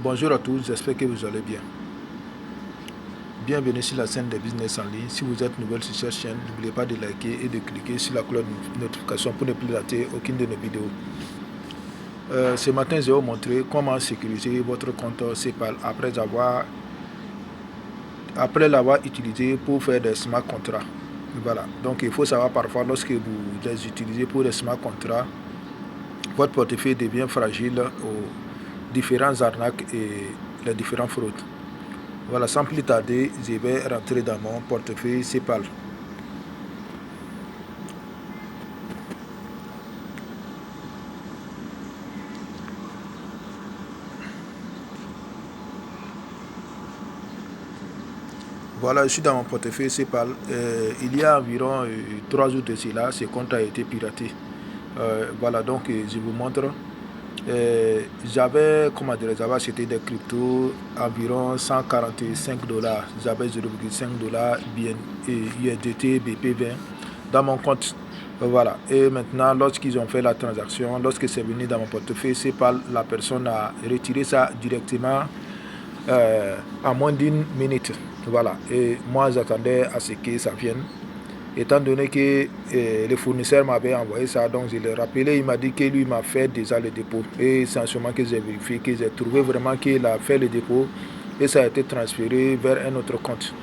Bonjour à tous, j'espère que vous allez bien. Bienvenue sur la chaîne de business en ligne. Si vous êtes nouvelle sur cette chaîne, n'oubliez pas de liker et de cliquer sur la cloche de notification pour ne plus rater aucune de nos vidéos. Ce matin, je vais vous montrer comment sécuriser votre compte CPAL après l'avoir utilisé pour faire des smart contracts. Voilà, donc il faut savoir parfois lorsque vous les utilisez pour des smart contracts, votre portefeuille devient fragile aux différentes arnaques et les différentes fraudes. Voilà, sans plus tarder, je vais rentrer dans mon portefeuille CPAL. Voilà, je suis dans mon portefeuille CPAL. Il y a environ 3 jours de cela, ce compte a été piraté. Voilà, donc je vous montre. J'avais acheté des cryptos environ 145 dollars. J'avais 0,5 dollars USDT BP20 dans mon compte. Voilà. Et maintenant, lorsqu'ils ont fait la transaction, lorsque c'est venu dans mon portefeuille CPAL, la personne a retiré ça directement en moins d'une minute. Voilà. Et moi, j'attendais à ce que ça vienne. Étant donné que le fournisseur m'avait envoyé ça, donc je l'ai rappelé, il m'a dit que lui m'a fait déjà le dépôt. Et c'est en ce moment que j'ai vérifié, que j'ai trouvé vraiment qu'il a fait le dépôt et ça a été transféré vers un autre compte.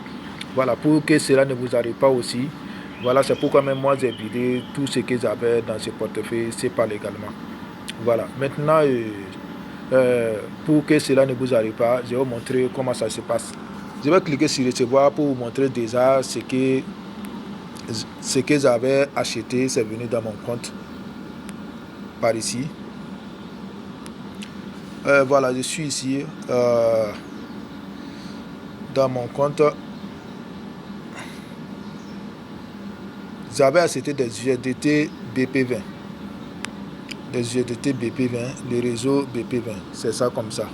Voilà, pour que cela ne vous arrive pas aussi. Voilà, c'est pourquoi même moi j'ai vidé tout ce que j'avais dans ce portefeuille, c'est pas légalement. Voilà, maintenant, pour que cela ne vous arrive pas, je vais vous montrer comment ça se passe. Je vais cliquer sur recevoir pour vous montrer déjà ce que j'avais acheté, c'est venu dans mon compte par ici. Voilà, je suis ici dans mon compte. J'avais acheté des USDT BP20. Des USDT BP20, le réseau BP20, c'est ça comme ça.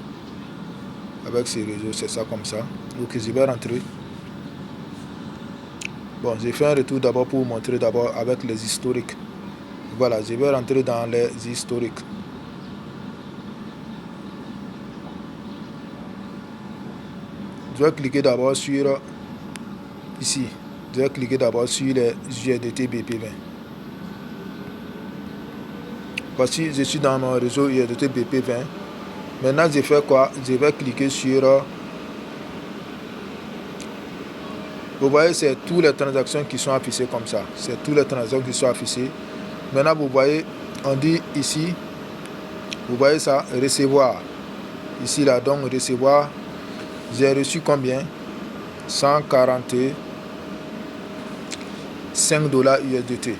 Avec ces réseaux, c'est ça comme ça. Donc je vais rentrer. Bon, j'ai fait un retour d'abord pour vous montrer d'abord avec les historiques. Voilà, je vais rentrer dans les historiques. Je vais cliquer d'abord sur ici. Je vais cliquer d'abord sur les USDT BP20. Voici, je suis dans mon réseau USDT BP20. Maintenant, je fais quoi? Je vais cliquer sur... Vous voyez, c'est toutes les transactions qui sont affichées comme ça. C'est toutes les transactions qui sont affichées. Maintenant, vous voyez, on dit ici, vous voyez ça, recevoir. Ici, là, donc, recevoir. J'ai reçu combien? 145 dollars USDT.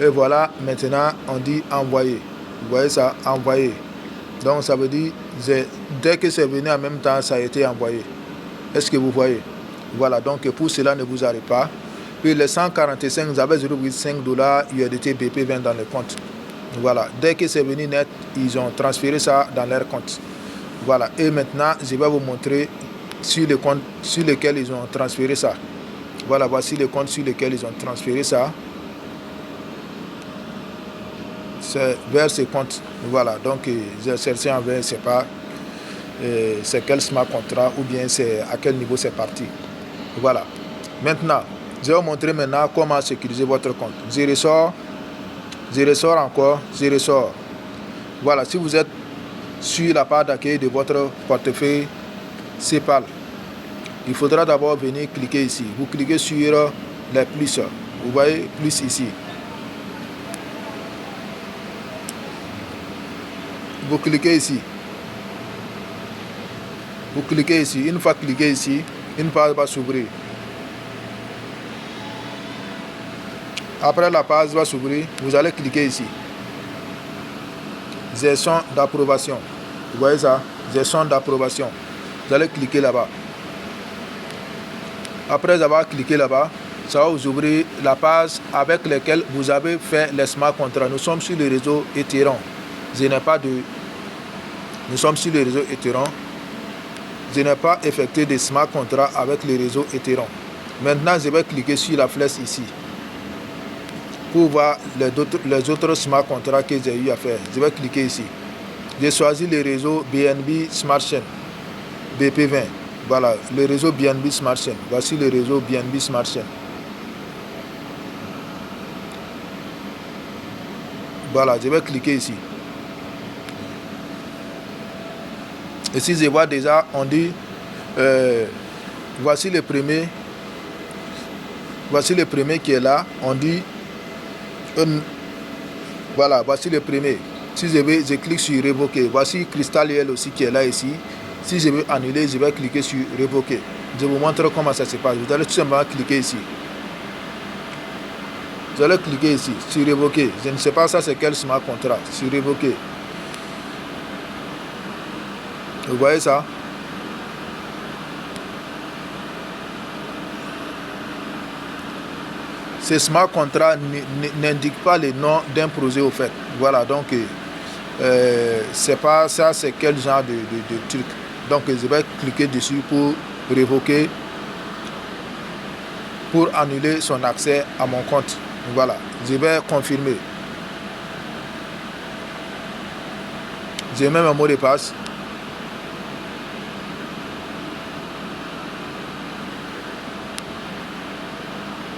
Et voilà, maintenant, on dit envoyer. Vous voyez ça, envoyer. Donc, ça veut dire, dès que c'est venu en même temps, ça a été envoyé. Est-ce que vous voyez? Voilà, donc pour cela ne vous arrive pas. Puis les 145, vous avez 0,5 dollars USDT BP20 dans le compte. Voilà, dès que c'est venu net, ils ont transféré ça dans leur compte. Voilà, et maintenant, je vais vous montrer sur les comptes sur lesquels ils ont transféré ça. Voilà, voici les comptes sur lesquels ils ont transféré ça. C'est vers ces comptes. Voilà, donc j'ai cherché en vers, c'est pas c'est quel smart contract ou bien c'est à quel niveau c'est parti. Voilà. Maintenant, je vais vous montrer maintenant comment sécuriser votre compte. Je ressors encore, je ressors. Voilà, si vous êtes sur la page d'accueil de votre portefeuille CPAL, il faudra d'abord venir cliquer ici. Vous cliquez sur les plus. Vous voyez plus ici. Vous cliquez ici. Vous cliquez ici. Une fois cliqué ici, une page va s'ouvrir. Après la page va s'ouvrir, vous allez cliquer ici. Gestion d'approbation. Vous voyez ça? Gestion d'approbation. Vous allez cliquer là-bas. Après avoir cliqué là-bas, ça va vous ouvrir la page avec laquelle vous avez fait les smart contracts. Nous sommes sur le réseau Ethereum. Nous sommes sur le réseau Ethereum. Je n'ai pas effectué de smart contract avec le réseau Ethereum. Maintenant, je vais cliquer sur la flèche ici pour voir les autres smart contracts que j'ai eu à faire. Je vais cliquer ici. J'ai choisi le réseau BNB Smart Chain BP20. Voilà, le réseau BNB Smart Chain. Voici le réseau BNB Smart Chain. Voilà, je vais cliquer ici. Ici, je vois déjà, on dit, voici le premier qui est là. On dit, voilà, voici le premier. Si je clique sur révoquer. Voici Crystal IL aussi qui est là ici. Si je veux annuler, je vais cliquer sur révoquer. Je vous montre comment ça se passe. Vous allez tout simplement cliquer ici. Vous allez cliquer ici sur révoquer. Je ne sais pas ça c'est quel smart contract. Sur révoquer. Vous voyez ça? Ce smart contract n'indique pas le nom d'un projet au fait. Voilà, donc c'est pas ça, c'est quel genre de truc. Donc je vais cliquer dessus pour révoquer, pour annuler son accès à mon compte. Voilà, je vais confirmer. Je mets mon mot de passe.